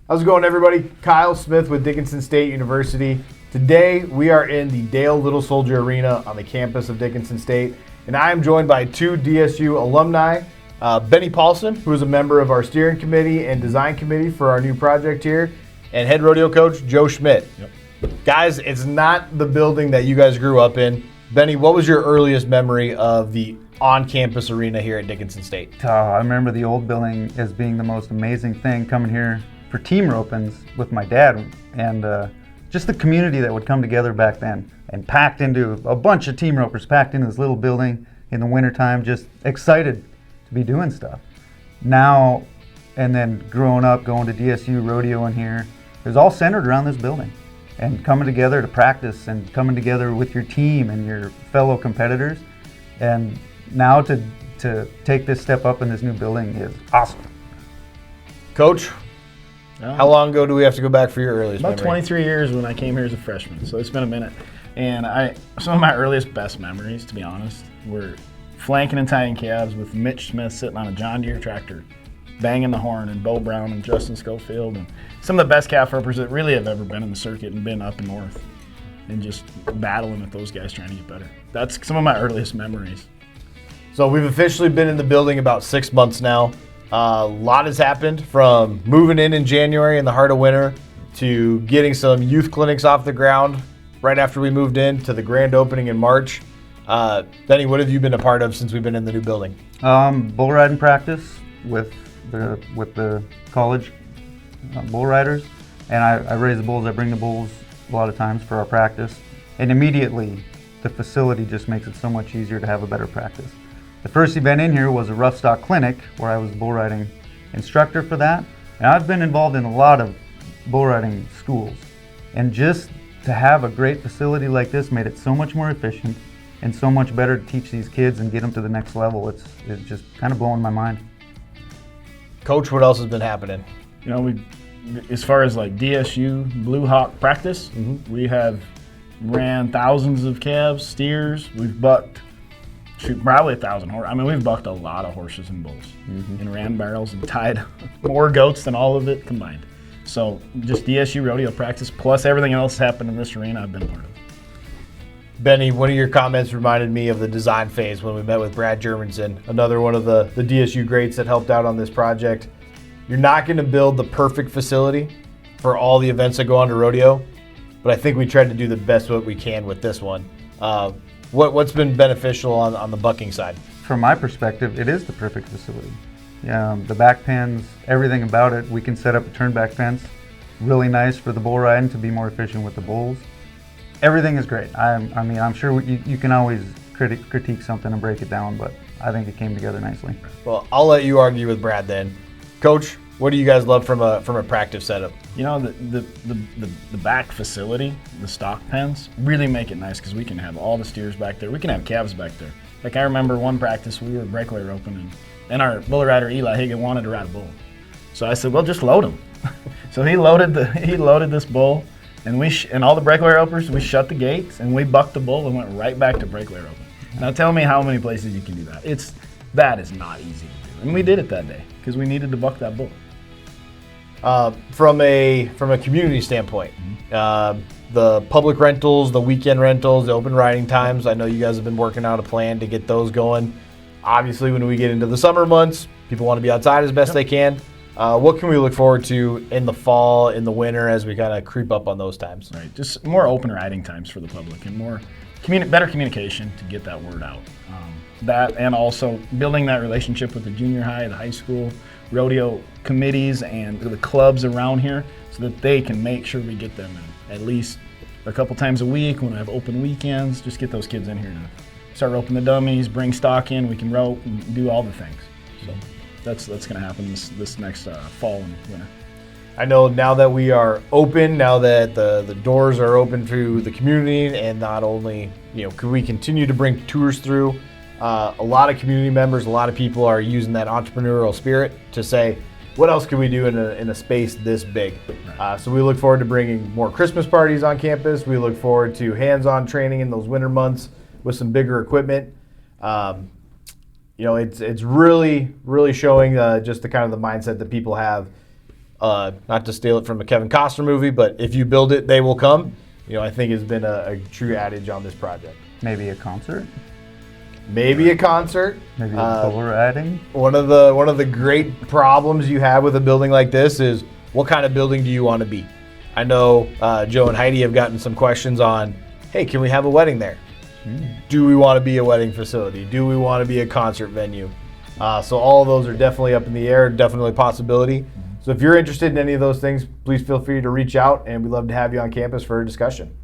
How's it going, everybody? Kyle Smith with Dickinson State University. Today, we are in the Dale Little Soldier Arena on the campus of Dickinson State, and I am joined by two DSU alumni, Beni Paulson, who is a member of our steering committee and design committee for our new project here, and head rodeo coach Joe Schmidt. Yep. Guys, it's not the building that you guys grew up in. Beni, what was your earliest memory of the on-campus arena here at Dickinson State? I remember the old building as being the most amazing thing, coming here for team ropings with my dad, and just the community that would come together back then, and packed into a bunch of team ropers packed into this little building in the wintertime, just excited to be doing stuff. Now, and then growing up, going to DSU rodeo in here, it was all centered around this building, and coming together to practice and coming together with your team and your fellow competitors. And now to take this step up in this new building is awesome. Coach, how long ago do we have to go back for your earliest About memory? 23 years when I came here as a freshman, so it's been a minute. And some of my earliest best memories, to be honest, were flanking and tying calves with Mitch Smith sitting on a John Deere tractor, banging the horn, and Bo Brown and Justin Schofield, and some of the best calf ropers that really have ever been in the circuit and been up and north, and just battling with those guys trying to get better. That's some of my earliest memories. So we've officially been in the building about 6 months now. A lot has happened, from moving in January in the heart of winter to getting some youth clinics off the ground right after we moved in to the grand opening in March. Beni, what have you been a part of since we've been in the new building? Bull riding practice with the college bull riders, and I raise the bulls. I bring the bulls a lot of times for our practice, and immediately the facility just makes it so much easier to have a better practice. The first event in here was a roughstock clinic where I was a bull riding instructor for that, and I've been involved in a lot of bull riding schools, and just to have a great facility like this made it so much more efficient and so much better to teach these kids and get them to the next level. It's just kind of blowing my mind. Coach, what else has been happening? You know, as far as like DSU Blue Hawk practice, we have ran thousands of calves, steers. We've bucked probably 1,000 horses. I mean, we've bucked a lot of horses and bulls and ran barrels and tied more goats than all of it combined. So just DSU rodeo practice plus everything else happened in this arena I've been a part of. Beni, one of your comments reminded me of the design phase when we met with Brad Germanson, another one of the DSU greats that helped out on this project. You're not going to build the perfect facility for all the events that go on to rodeo, but I think we tried to do the best what we can with this one. What's been beneficial on the bucking side? From my perspective, it is the perfect facility. The back pens, everything about it. We can set up a turn back fence, really nice for the bull riding to be more efficient with the bulls. Everything is great. I'm sure you can always critique something and break it down, but I think it came together nicely. Well, I'll let you argue with Brad then. Coach, what do you guys love from a practice setup? You know, the back facility, the stock pens, really make it nice because we can have all the steers back there. We can have calves back there. Like I remember one practice, we were breakaway roping, and our bull rider Eli Higgin wanted to ride a bull. So I said, well, just load him. So he loaded this bull, and and all the breakaway ropers, we shut the gates, and we bucked the bull and went right back to breakaway roping. Now tell me how many places you can do that. That is not easy to do, and we did it that day because we needed to buck that bull. From a community standpoint, the public rentals, the weekend rentals, the open riding times, I know you guys have been working out a plan to get those going. Obviously, when we get into the summer months, people want to be outside as best they can. What can we look forward to in the fall, in the winter, as we kind of creep up on those times? Right, just more open riding times for the public and more better communication to get that word out. That, and also building that relationship with the junior high, the high school, rodeo committees, and the clubs around here so that they can make sure we get them in at least a couple times a week when I have open weekends. Just get those kids in here to start roping the dummies, bring stock in, we can rope and do all the things. So that's going to happen this next fall and winter. I know now that we are open, now that the doors are open to the community, and not only, could we continue to bring tours through, a lot of community members, a lot of people are using that entrepreneurial spirit to say, what else can we do in a space this big? So we look forward to bringing more Christmas parties on campus. We look forward to hands-on training in those winter months with some bigger equipment. It's really showing just the kind of the mindset that people have not to steal it from a Kevin Costner movie, but if you build it, they will come. I think has been a true adage on this project. Maybe a concert. Maybe a concert. Maybe bull riding. One of the great problems you have with a building like this is, what kind of building do you want to be? I know Joe and Heidi have gotten some questions on, hey, can we have a wedding there? Do we want to be a wedding facility? Do we want to be a concert venue? So all of those are definitely up in the air, definitely a possibility. So if you're interested in any of those things, please feel free to reach out, and we'd love to have you on campus for a discussion.